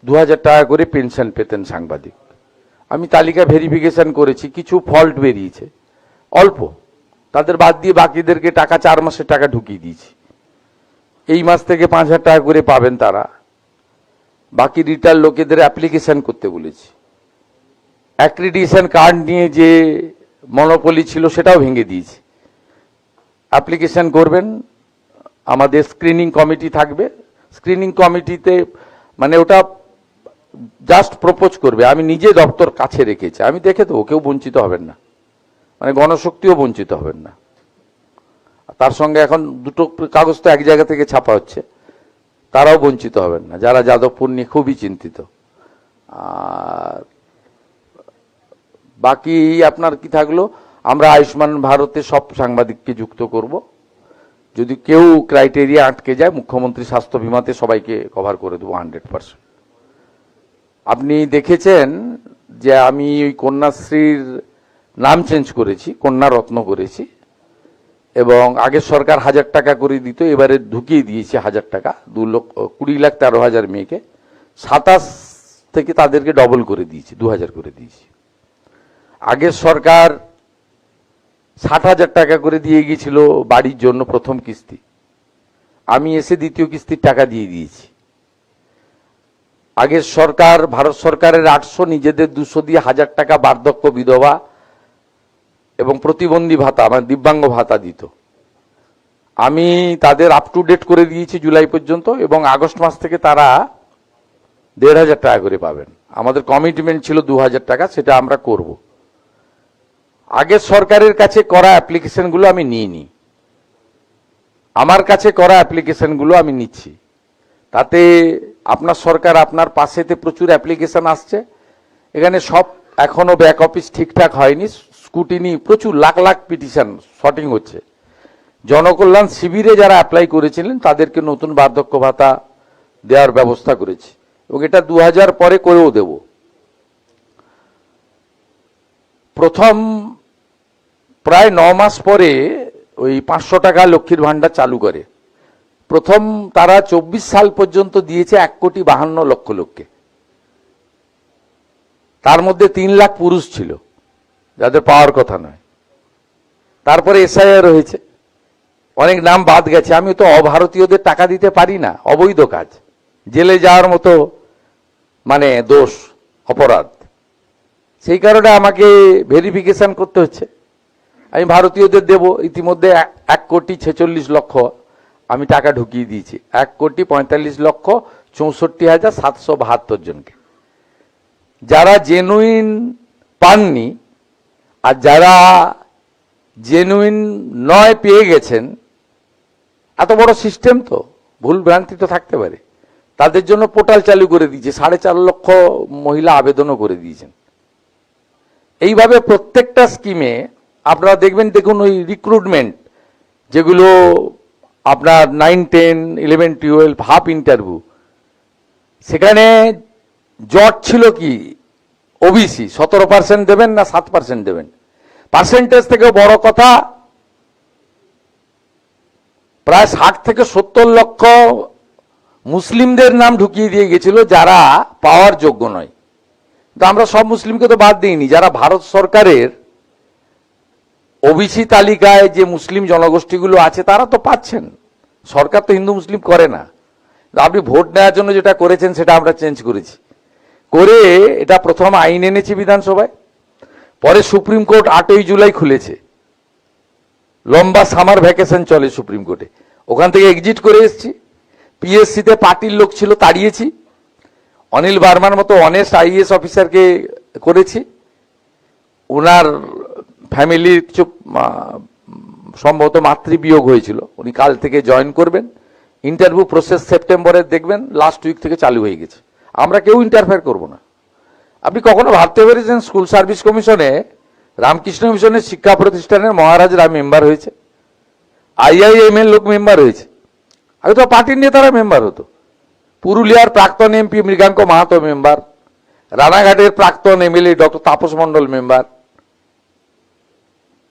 2,000 টাকা করে পেনশন পেতেন সাংবাদিক, আমি তালিকা ভেরিফিকেশন করেছি, কিছু ফল্ট বেরিয়েছে অল্প, তাদের বাদ দিয়ে বাকিদেরকে টাকা 4 মাসের টাকা ঢুকিয়ে দিয়েছি। এই মাস থেকে 5,000 টাকা করে পাবেন তারা। বাকি রিটার্ন লোকেদের অ্যাপ্লিকেশন করতে বলেছি। অ্যাক্রিডিটেশন কার্ড নিয়ে যে মনোপলি ছিল সেটাও ভেঙে দিয়েছি। অ্যাপ্লিকেশন করবেন, আমাদের স্ক্রিনিং কমিটি থাকবে। স্ক্রিনিং কমিটিতে মানে ওটা জাস্ট প্রপোজ করবে, আমি নিজে দপ্তর কাছে রেখেছি, আমি দেখে দেবো, কেউ বঞ্চিত হবেন না, মানে গণশক্তিও বঞ্চিত হবেন না। তার সঙ্গে এখন দুটো কাগজ তো এক জায়গা থেকে ছাপা হচ্ছে, তারাও বঞ্চিত হবেন না, যারা যাদবপুর নিয়ে খুবই চিন্তিত। আর বাকি আপনার কি থাকলো, আমরা আয়ুষ্মান ভারতে সব সাংবাদিককে যুক্ত করব। যদি কেউ ক্রাইটেরিয়া আটকে যায়, মুখ্যমন্ত্রী স্বাস্থ্য বিমাতে সবাইকে কভার করে দেবো 100%। আপনি দেখেছেন যে আমি ওই কন্যাশ্রীর নাম চেঞ্জ করেছি, কন্যা রত্ন করেছি, এবং আগের সরকার 1000 টাকা করে দিত, এবারে ঢুকিয়ে দিয়েছে 1000 টাকা, 20,13,000 মেয়েকে, 27 থেকে তাদেরকে ডবল করে দিয়েছি, 2000 করে দিয়েছি। আগের সরকার 60,000 টাকা করে দিয়ে গিয়েছিল বাড়ির জন্য প্রথম কিস্তি, আমি এসে দ্বিতীয় কিস্তির টাকা দিয়ে দিয়েছি। আগের সরকার, ভারত সরকারের 800, নিজেদের 200 দিয়ে 1000 টাকা বার্ধক্য বিধবা এবং প্রতিবন্ধী ভাতা, মানে দিব্যাঙ্গ ভাতা দিত, আমি তাদের আপ টু ডেট করে দিয়েছি জুলাই পর্যন্ত, এবং আগস্ট মাস থেকে তারা 1,500 টাকা করে পাবেন। আমাদের কমিটমেন্ট ছিল 2,000 টাকা, সেটা আমরা করব। আগের সরকারের কাছে করা অ্যাপ্লিকেশনগুলো আমি নিইনি, আমার কাছে করা অ্যাপ্লিকেশনগুলো আমি নিচ্ছি। তাতে আপনার সরকার, আপনার পাশেতে প্রচুর অ্যাপ্লিকেশন আসছে, এখানে সব এখনো ব্যাক অফিস ঠিকঠাক হয়নি, স্কুটিনি প্রচুর, লাখ লাখ পিটিশন শর্টিং হচ্ছে। জনকল্যাণ শিবিরে যারা অ্যাপ্লাই করেছিলেন তাদেরকে নতুন বার্ধক্য ভাতা দেওয়ার ব্যবস্থা করেছি, এবং এটা 2000 পরে করেও দেব। প্রথম প্রায় 9 মাস পরে ওই 500 টাকা লক্ষ্মীর ভান্ডার চালু করে। প্রথম তারা 24 সাল পর্যন্ত দিয়েছে 1,52,00,000 লোককে, তার মধ্যে 3 লাখ পুরুষ ছিল যাদের পাওয়ার কথা নয়। তারপরে এসআইআর হয়েছে, অনেক নাম বাদ গেছে। আমি তো অভারতীয়দের টাকা দিতে পারি না, অবৈধ কাজ, জেলে যাওয়ার মতো মানে দোষ, অপরাধ। সেই কারণে আমাকে ভেরিফিকেশন করতে হচ্ছে। আমি ভারতীয়দের দেব, ইতিমধ্যে 1,46,00,000 আমি টাকা ঢুকিয়ে দিয়েছি, 1,45,64,772 জনকে। যারা জেনুইন পাননি আর যারা জেনুইন নয় পেয়ে গেছেন, এত বড় সিস্টেম তো ভুল ভ্রান্তি তো থাকতে পারে, তাদের জন্য পোর্টাল চালু করে দিয়েছে, 4.5 লক্ষ মহিলা আবেদনও করে দিয়েছেন। এইভাবে প্রত্যেকটা স্কিমে আপনারা দেখবেন, দেখুন ওই রিক্রুটমেন্ট যেগুলো আপনার 9, 10, 11, 12 হাফ ইন্টারভিউ, সেখানে জট ছিল কি, ওবিসি 17% দেবেন না 7% দেবেন। পার্সেন্টেজ থেকে বড় কথা, প্রায় 60 থেকে 70 লক্ষ মুসলিমদের নাম ঢুকিয়ে দিয়ে গেছিল যারা পাওয়ার যোগ্য নয়। তো আমরা সব মুসলিমকে তো বাদ দিইনি, যারা ভারত সরকারের ওবিসি তালিকায় যে মুসলিম জনগোষ্ঠীগুলো আছে তারা তো পাচ্ছেন। সরকার তো হিন্দু মুসলিম করে না। আপনি ভোট নেওয়ার জন্য যেটা করেছেন সেটা আমরা চেঞ্জ করেছি, করে এটা প্রথম আইন এনেছি বিধানসভায়, পরে সুপ্রিম কোর্ট 8ই জুলাই খুলেছে, লম্বা সামার ভ্যাকেশন চলে সুপ্রিম কোর্টে, ওখান থেকে এক্সিট করে এসেছি। পিএসসিতে পার্টির লোক ছিল, তাড়িয়েছি। অনিল বার্মার মতো অনেস্ট আইএএস অফিসারকে করেছি, ওনার ফ্যামিলির কিছু সম্ভবত মাতৃবিয়োগ হয়েছিল, উনি কাল থেকে জয়েন করবেন। ইন্টারভিউ প্রসেস সেপ্টেম্বরে দেখবেন লাস্ট উইক থেকে চালু হয়ে গেছে। আমরা কেউ ইন্টারফেয়ার করব না। আপনি কখনো ভাবতে পেরেছেন স্কুল সার্ভিস কমিশনে রামকৃষ্ণ মিশনের শিক্ষা প্রতিষ্ঠানের মহারাজরা মেম্বার হয়েছে, আইআইএম এর লোক মেম্বার হয়েছে, আগে তো পার্টির নেতারা মেম্বার হতো। পুরুলিয়ার প্রাক্তন এমপি মৃগাঙ্ক মাহাতো মেম্বার, রানাঘাটের প্রাক্তন MLA doctor Tapas Mondal member,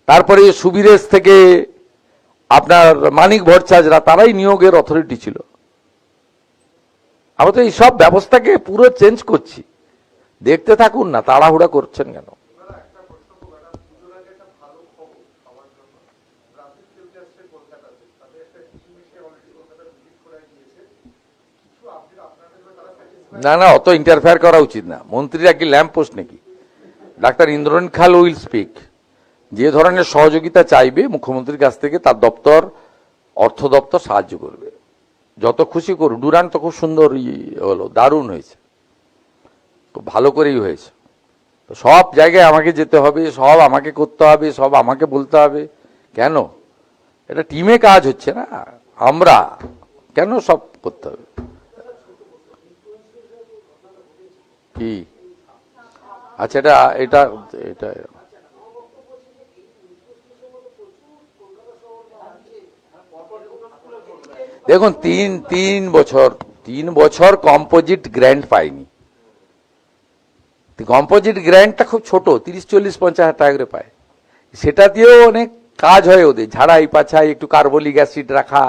তারপরে সুবিরেশ থেকে আপনার মানিক ভট্টাচার্যরা, তারাই নিয়োগের অথরিটি ছিল। আমরা তো এই সব ব্যবস্থাকে পুরো চেঞ্জ করছি, দেখতে থাকুন না, তাড়াহুড়া করছেন কেন? না না, অত ইন্টারফেয়ার করা উচিত না। মন্ত্রীরা কি ল্যাম্প পোস্ট নাকি? ডাক্তার ইন্দ্রনীল খাল উইল স্পিক। যে ধরনের সহযোগিতা চাইবে মুখ্যমন্ত্রীর কাছ থেকে তার দপ্তর, অর্থ দপ্তর সাহায্য করবে, যত খুশি করুন। ডুরান্ট তো খুব সুন্দর হলো, দারুণ হয়েছে, খুব ভালো করেই হয়েছে। তো সব জায়গায় আমাকে যেতে হবে, সব আমাকে করতে হবে, সব আমাকে বলতে হবে কেন? এটা টিমে কাজ হচ্ছে না, আমরা কেন সব করতে হবে? কি আচ্ছা, এটা এটা এটা দেখুন, তিন বছর কম্পোজিট গ্র্যান্ট পাইনি। কম্পোজিট গ্র্যান্টটা খুব ছোট, 30-40-50 হাজার টাকা করে পায়। সেটা দিয়েও অনেক কাজ হয় ওদের, ঝাড়াই পাছাই, একটু কার্বলিক অ্যাসিড রাখা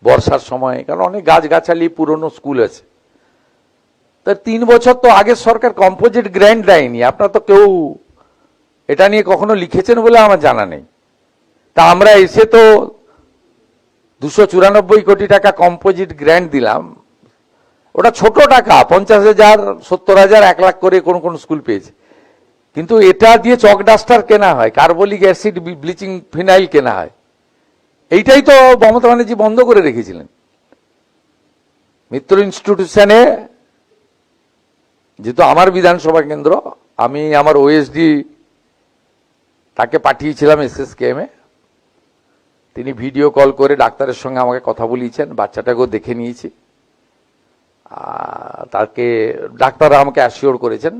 বর্ষার সময়, কারণ অনেক গাছগাছালি পুরনো স্কুল আছে। তা 3 বছর তো আগের সরকার কম্পোজিট গ্র্যান্ট দেয়নি। আপনারা তো কেউ এটা নিয়ে কখনো লিখেছেন বলে আমার জানা নেই। তা আমরা এসে তো 294 কোটি টাকা কম্পোজিট গ্র্যান্ট দিলাম। ওটা ছোট টাকা, 50,000, 70,000, 1 লাখ করে কোন কোন স্কুল পেয়েছে। কিন্তু এটা দিয়ে চক ডাস্টার কেনা হয়, কার্বলিক অ্যাসিড, ব্লিচিং ফিনাইল কেনা হয়। এইটাই তো মমতা ব্যানার্জি বন্ধ করে রেখেছিলেন। মিত্র ইনস্টিটিউশনে, যেহেতু আমার বিধানসভা কেন্দ্র, আমি আমার ওএসডি তাকে পাঠিয়েছিলাম SSKM এ। তিনি ভিডিও কল করে ডাক্তারের সঙ্গে আমাকে কথা বলিয়েছেন, বাচ্চাটাকেও দেখে নিয়েছি। তাকে ডাক্তাররা আমাকে অ্যাসিওর করেছেন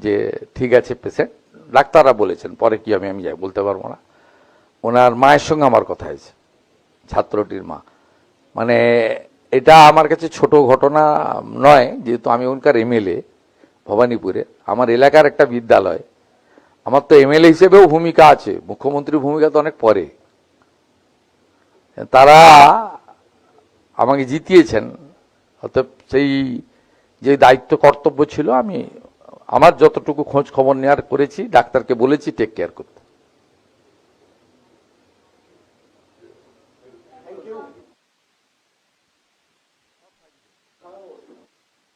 যে ঠিক আছে পেশেন্ট। ডাক্তাররা বলেছেন, পরে কি আমি যাই বলতে পারবো না। ওনার মায়ের সঙ্গে আমার কথা হয়েছে, ছাত্রটির মা। মানে এটা আমার কাছে ছোট ঘটনা নয়, যেহেতু আমি ওখানকার MLA ভবানীপুরে, আমার এলাকার একটা বিদ্যালয়। আমার তো MLA হিসেবেও ভূমিকা আছে, মুখ্যমন্ত্রীর ভূমিকা তো অনেক পরে। তারা আমাকে জিতিয়েছেন, অর্থাৎ সেই যে দায়িত্ব কর্তব্য ছিল, আমি আমার যতটুকু খোঁজ খবর নেওয়ার করেছি, ডাক্তারকে বলেছি টেক কেয়ার করতে।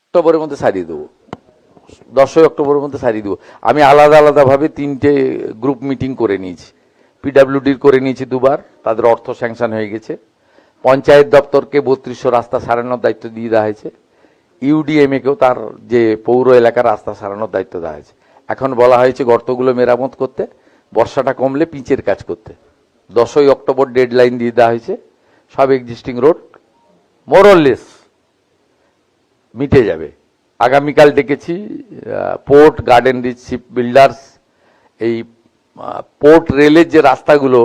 অক্টোবরের মধ্যে সারিয়ে দেবো, 10ই অক্টোবরের মধ্যে সারিয়ে দেবো। আমি আলাদা আলাদাভাবে 3টে গ্রুপ মিটিং করে নিয়েছি। PWDর করে নিয়েছি 2বার, তাদের অর্থ স্যাংশন হয়ে গেছে। পঞ্চায়েত দপ্তরকে 3200 রাস্তা সারানোর দায়িত্ব দিয়ে দেওয়া হয়েছে। UDMA কেও তার যে পৌর এলাকার রাস্তা সারানোর দায়িত্ব দেওয়া হয়েছে। এখন বলা হয়েছে গর্তগুলো মেরামত করতে, বর্ষাটা কমলে পিচের কাজ করতে। 10ই অক্টোবর ডেডলাইন দিয়ে দেওয়া হয়েছে। সব এক্সিস্টিং রোড মোরলেস মিটে যাবে। আগামীকাল ডেকেছি port, garden reach, ship builders, এই পোর্ট রেলের যে রাস্তাগুলো,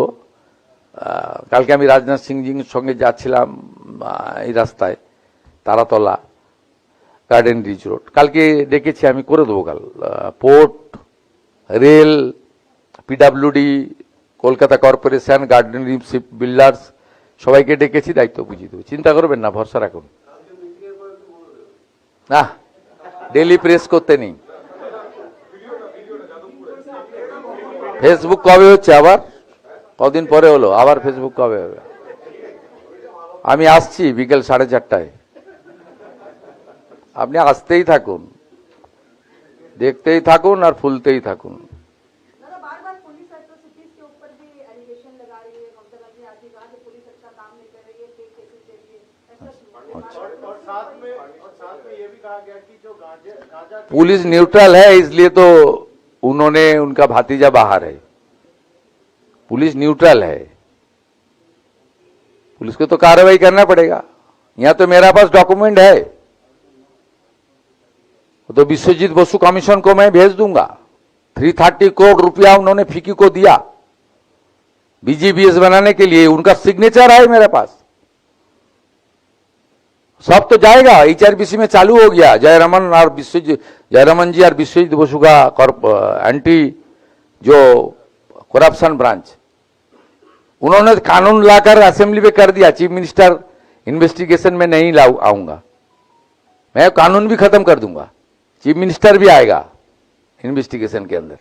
কালকে আমি রাজনাথ সিংজির সঙ্গে যাচ্ছিলাম এই রাস্তায়, তারাতলা, গার্ডেন রিচ রোড, কালকে ডেকেছি, আমি করে দেবো কাল। Port, rail, PWD, Kolkata corporation, garden reach, ship builders, সবাইকে ডেকেছি, দায়িত্ব বুঝিয়ে দেবো। চিন্তা করবেন না, ভরসা রাখুন। না, ডেলি প্রেস করতে নেই। ফেসবুক কবে হচ্ছে আবার? কদিন পরে হলো, আবার ফেসবুক কবে হবে? আমি আসছি বিকেল 4:30টায়। আপনি আসতেই থাকুন, দেখতেই থাকুন আর ফুলতেই থাকুন। पुलिस न्यूट्रल है, इसलिए तो उन्होंने, उनका भातीजा बाहर है। पुलिस न्यूट्रल है, पुलिस को तो कार्रवाई करना पड़ेगा। यहां तो मेरा पास डॉक्यूमेंट है, तो विश्वजीत बसु कमीशन को मैं भेज दूंगा। 330 करोड़ रुपया उन्होंने फिक्की को दिया BGBS बनाने के लिए, उनका सिग्नेचर है मेरे पास। सब तो जाएगा, HRBC में चालू हो गया। जयरमन जी और विश्वजीत बसु का एंटी जो करप्शन ब्रांच, उन्होंने कानून लाकर असेंबली में कर दिया। चीफ मिनिस्टर इन्वेस्टिगेशन में नहीं आऊंगा, मैं कानून भी खत्म कर दूंगा, चीफ मिनिस्टर भी आएगा इन्वेस्टिगेशन के अंदर।